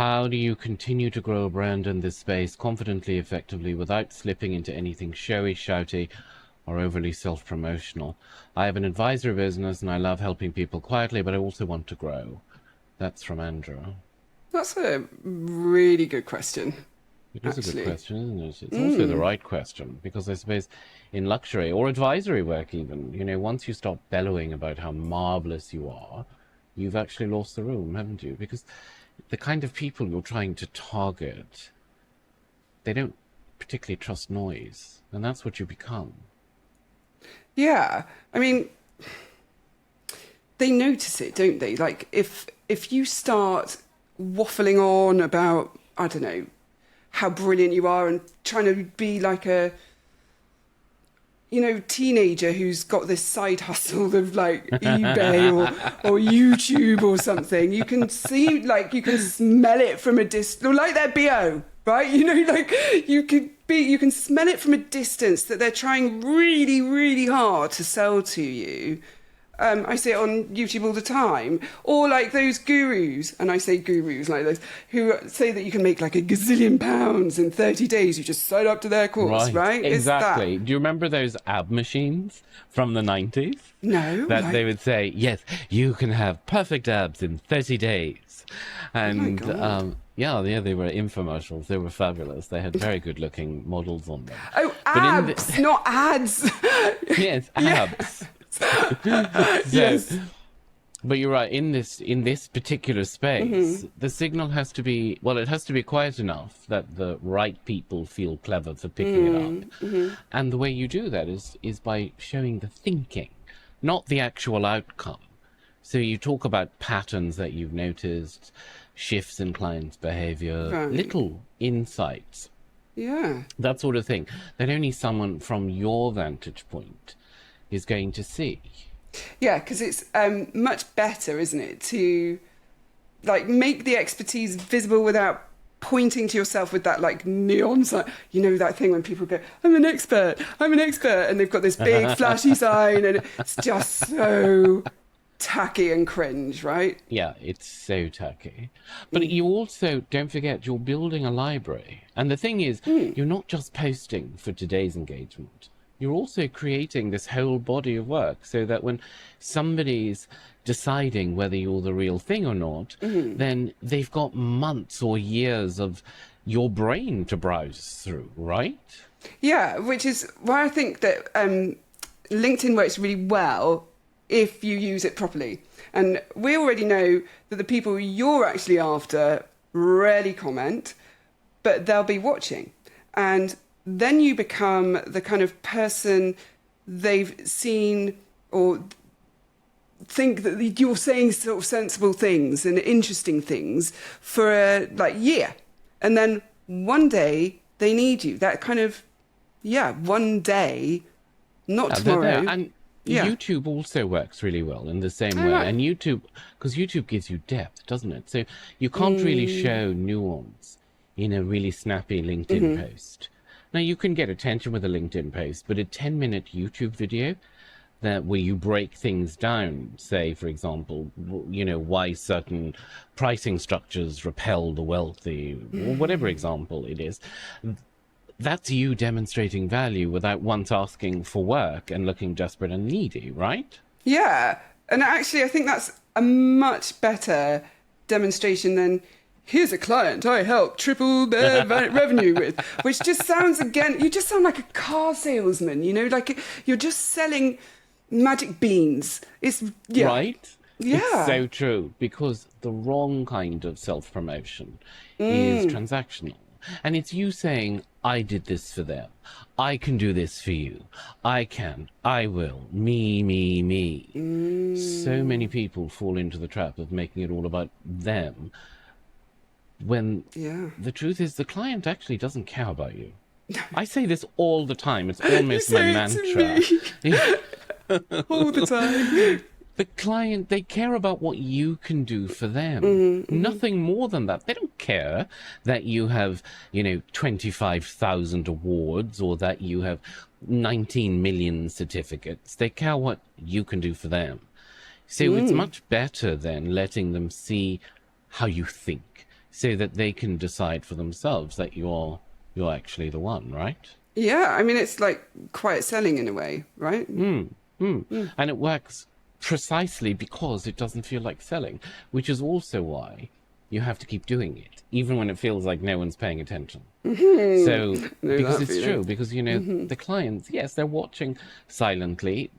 How do you continue to grow a brand in this space confidently, effectively, without slipping into anything showy, shouty, or overly self-promotional? I have an advisory business and I love helping people quietly, but I also want to grow. That's from Andrew. That's a really good question, It is a good actually. question, isn't it? It's also the right question, because I suppose in luxury or advisory work even, once you stop bellowing about how marvelous you are, you've actually lost the room, haven't you? Because the kind of people you're trying to target, they don't particularly trust noise, and that's what you become. Yeah. I mean, they notice it, don't they? Like if you start waffling on about, I don't know, how brilliant you are and trying to be like a teenager who's got this side hustle of like eBay or YouTube or something, you can see, like, you can smell it from a distance, or like their BO, right? Like you can smell it from a distance that they're trying really, really hard to sell to you. I see it on YouTube all the time. Or like those gurus, and I say gurus like this, who say that you can make like a gazillion pounds in 30 days. You just sign up to their course, Right, right? It's that. exactly. Do you remember those ab machines from the 90s? No, That they like, would say, yes, you can have perfect abs in 30 days. oh my And God. yeah, they were infomercials. They were fabulous. They had very good looking models on them. Oh, But abs, not ads. yes, Yeah. abs. So, Yes. but you're right, in this particular space, the signal has to be, well, it has to be quiet enough that the right people feel clever for picking it up. And the way you do that is by showing the thinking, not the actual outcome. So you talk about patterns that you've noticed, shifts in clients' behavior, Right. little insights, Yeah. that sort of thing, that only someone from your vantage point is going to see. Yeah, because it's much better, isn't it, to like make the expertise visible without pointing to yourself with that like neon sign. That thing when people go, I'm an expert, and they've got this big flashy sign, and it's just so tacky and cringe, right? Yeah, it's so tacky. But you also, don't forget, you're building a library. And the thing is, you're not just posting for today's engagement. You're also creating this whole body of work so that when somebody's deciding whether you're the real thing or not, then they've got months or years of your brain to browse through, right? Yeah, which is why I think that LinkedIn works really well if you use it properly. And we already know that the people you're actually after rarely comment, but they'll be watching. And then you become the kind of person they've seen or think that you're saying sort of sensible things and interesting things for a like year. And then one day they need you. That kind of, yeah, one day, not There. tomorrow. And Yeah. YouTube also works really well in the same Oh, way. right. And because YouTube gives you depth, doesn't it? So you can't really show nuance in a really snappy LinkedIn post. Now, you can get attention with a LinkedIn post, but a 10-minute YouTube video where you break things down, say, for example, why certain pricing structures repel the wealthy, or whatever example it is, that's you demonstrating value without once asking for work and looking desperate and needy, right? Yeah. And actually, I think that's a much better demonstration than here's a client I helped triple their revenue with, which just sounds, again, you just sound like a car salesman, like you're just selling magic beans. It's, yeah. Right? It's Yeah. so true, because the wrong kind of self-promotion is transactional. And it's you saying, I did this for them. I can do this for you. I can. I will. Me, me, me. So many people fall into the trap of making it all about them, when Yeah. the truth is the client actually doesn't care about you. I say this all the time. It's You almost my say it mantra. to me all the time. The client, they care about what you can do for them. Nothing more than that. They don't care that you have, 25,000 awards or that you have 19 million certificates. They care what you can do for them. So it's much better than letting them see how you think, so that they can decide for themselves that you're actually the one, right? Yeah, I mean, it's like quiet selling in a way, right? And it works precisely because it doesn't feel like selling, which is also why you have to keep doing it, even when it feels like no one's paying attention. So, Know because that it's feeling. true, because, the clients, yes, they're watching silently,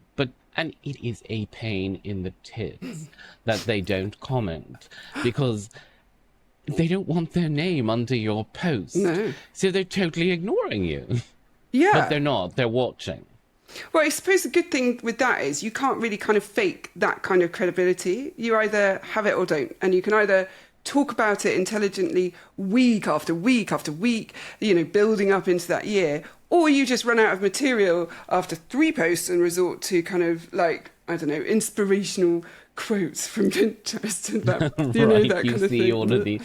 and it is a pain in the tits that they don't comment because they don't want their name under your post. No. So they're totally ignoring you. Yeah. But they're not, they're watching. Well, I suppose the good thing with that is you can't really kind of fake that kind of credibility. You either have it or don't. And you can either talk about it intelligently week after week after week, building up into that year, or you just run out of material after 3 posts and resort to kind of like, I don't know, inspirational quotes from Pinterest and that, Right, that you kind of see thing. all of the...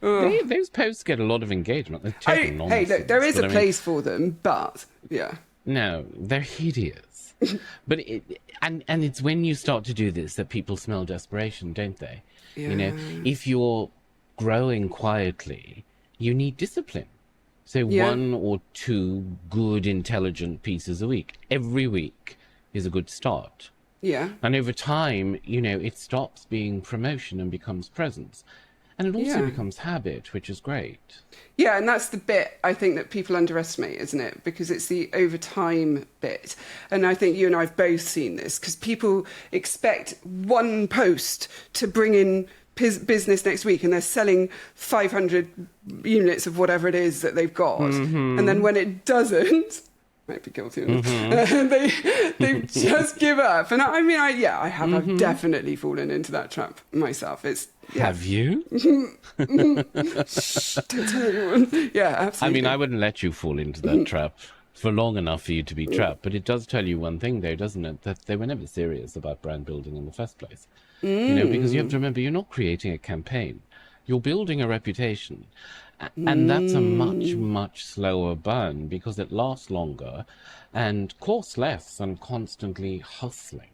those posts get a lot of engagement. They're total Hey, nonsense, look, there is but a I mean, place for them, but yeah. no, they're hideous. But and it's when you start to do this that people smell desperation, don't they? Yeah. If you're growing quietly, you need discipline. So Yeah. 1 or 2 good, intelligent pieces a week, every week, is a good start. Yeah. And over time, it stops being promotion and becomes presence. And it also Yeah. becomes habit, which is great. Yeah, and that's the bit I think that people underestimate, isn't it? Because it's the over time bit. And I think you and I have both seen this because people expect one post to bring in business next week and they're selling 500 units of whatever it is that they've got. And then when it doesn't, might be guilty of it, they just give up. And I mean, I've definitely fallen into that trap myself. Have you? Shh, don't tell anyone. Yeah, I absolutely. mean, I wouldn't let you fall into that trap for long enough for you to be trapped. But it does tell you one thing, though, doesn't it? That they were never serious about brand building in the first place. Because you have to remember, you're not creating a campaign. You're building a reputation. And that's a much, much slower burn because it lasts longer and costs less and constantly hustling.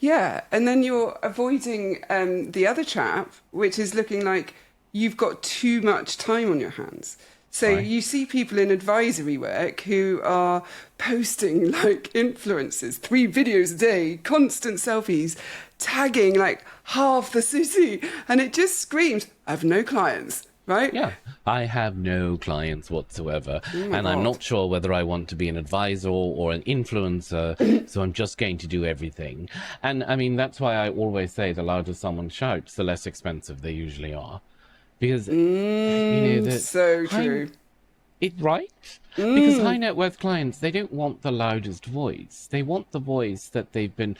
Yeah, and then you're avoiding the other trap, which is looking like you've got too much time on your hands. So Right. you see people in advisory work who are posting like influencers, 3 videos a day, constant selfies, tagging like half the city. And it just screams, I have no clients, right? Yeah, I have no clients whatsoever, my and I'm God. not sure whether I want to be an advisor or an influencer, so I'm just going to do everything. And I mean, that's why I always say the louder someone shouts, the less expensive they usually are. Because, So true. right? Because high net worth clients, they don't want the loudest voice. They want the voice that they've been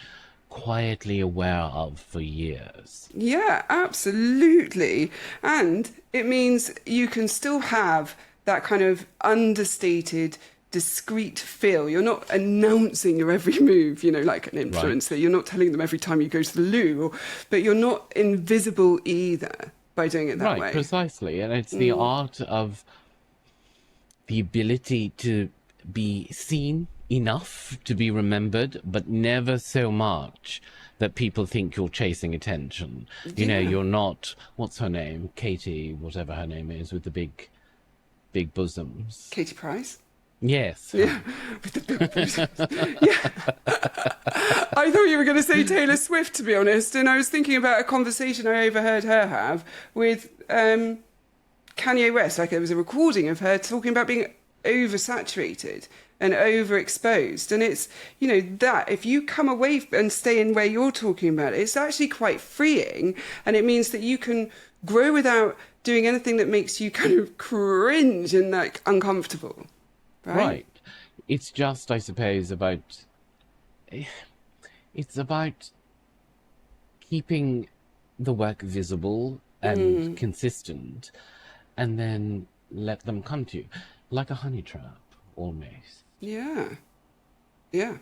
quietly aware of for years. Yeah, absolutely. And it means you can still have that kind of understated, discreet feel. You're not announcing your every move, like an influencer. You're not telling them every time you go to the loo, but you're not invisible either by doing it that Right, way. precisely. And it's the art of the ability to be seen enough to be remembered, but never so much that people think you're chasing attention. You're not, what's her name? Katie, whatever her name is, with the big bosoms. Katie Price? Yes. Yeah, with the big bosoms. Yeah. I thought you were going to say Taylor Swift, to be honest, and I was thinking about a conversation I overheard her have with Kanye West. Like, there was a recording of her talking about being oversaturated and overexposed, and it's that if you come away and stay in where you're talking about it, it's actually quite freeing, and it means that you can grow without doing anything that makes you kind of cringe and like uncomfortable. Right. It's just, I suppose, it's about keeping the work visible and consistent, and then let them come to you like a honey trap, almost. Yeah. Yeah.